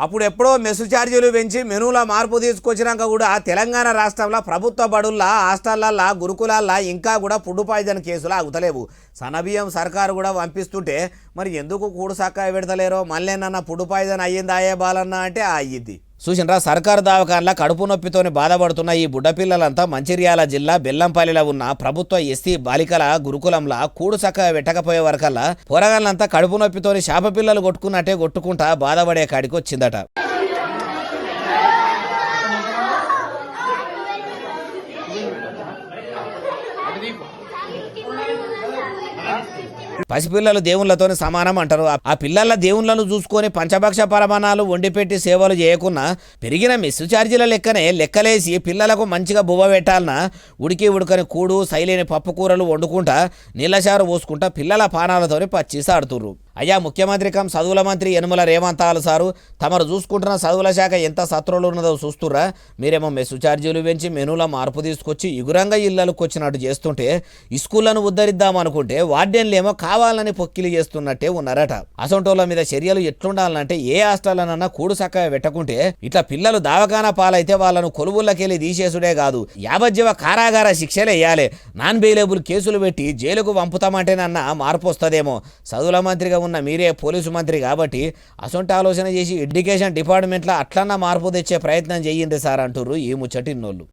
అప్పుడు ఎప్పుడో మెస్సు ఛార్జీలు పెంచి మెనూల మార్పు తీసుకొచ్చినాక కూడా తెలంగాణ రాష్ట్రంలో ప్రభుత్వ బడుల్లో హాస్టళ్లల్లో గురుకులాల్లో ఇంకా కూడా ఫుడ్ పాయిజన్ కేసులు ఆగుతలేవు. సన్నబియ్యం సర్కారు కూడా పంపిస్తుంటే మరి ఎందుకు కూడు సక్కా పెడతలేరో మళ్ళీ ఫుడ్ పాయిజన్ అయ్యింది అయ్యే బాలన్నా అంటే అయ్యిద్ది. చూసినరా సర్కారు దవాఖాన్ల కడుపు నొప్పితోని బాధపడుతున్న ఈ బుడ్డపిల్లలంతా మంచిర్యాల జిల్లా బెల్లంపల్లిలో ఉన్న ప్రభుత్వ ఎస్సీ బాలికల గురుకులంలా కూడు చక్కగా పెట్టకపోయే వరకల్లా పోరగాళ్ళంతా కడుపు నొప్పితోని శాప పిల్లలు కొట్టుకున్నట్టే కొట్టుకుంటా బాధపడే కాడికి వచ్చిందట. పసిపిల్లలు దేవుళ్ళతోని సమానం అంటారు. ఆ పిల్లల దేవుళ్ళను చూసుకొని పంచభక్ష పరమాణాలు వండిపెట్టి సేవలు చేయకున్నా పెరిగిన మెస్సు ఛార్జీల లెక్కలేసి పిల్లలకు మంచిగా బువ్వ పెట్టాలన్నా ఉడకని కూడు సైలేని పప్పు కూరలు వండుకుంటా నీళ్ళచారు పోసుకుంటా పిల్లల పానాలతోని పచ్చిసాడుతుర్రు. అయ్యా ముఖ్యమంత్రి కం చదువుల మంత్రి యనుమల రేవంతాలు సారు తమరు చూసుకుంటున్న చదువుల శాఖ ఎంత సత్రోలు ఉన్నదో చూస్తుర్రా? మీరేమో మెస్సు ఛార్జీలు పెంచి మెనూల మార్పు తీసుకొచ్చి ఇగురంగా ఇళ్లకు వచ్చినట్టు చేస్తుంటే స్కూళ్లను ఉద్ధరిద్దామనుకుంటే వార్డెన్లేమో కావాలని పొక్కిలి చేస్తున్నట్టే ఉన్నారట. అసొంటోళ్ళ మీద చర్యలు ఎట్లుండాలంటే ఏ హాస్టళ్లనన్నా కూడు చక్కగా పెట్టకుంటే ఇట్లా పిల్లలు దావకాన పాలైతే వాళ్ళను కొలువుల్లోకెళ్ళి తీసేసుడే కాదు యావజ్జీవ కారాగార శిక్షలు వేయాలి. నాన్ బెయిలబుల్ కేసులు పెట్టి జైలుకు పంపుతామంటేనన్నా మార్పు వస్తుందేమో. చదువుల మంత్రిగా ఉన్న మీరే పోలీసు మంత్రి కాబట్టి అసొంటి ఆలోచన చేసి ఎడ్యుకేషన్ డిపార్ట్మెంట్లో అట్లన్నా మార్పు తెచ్చే ప్రయత్నం చేయండి సార్ అంటుర్రు ఈ ముచ్చటిన్నోళ్ళు.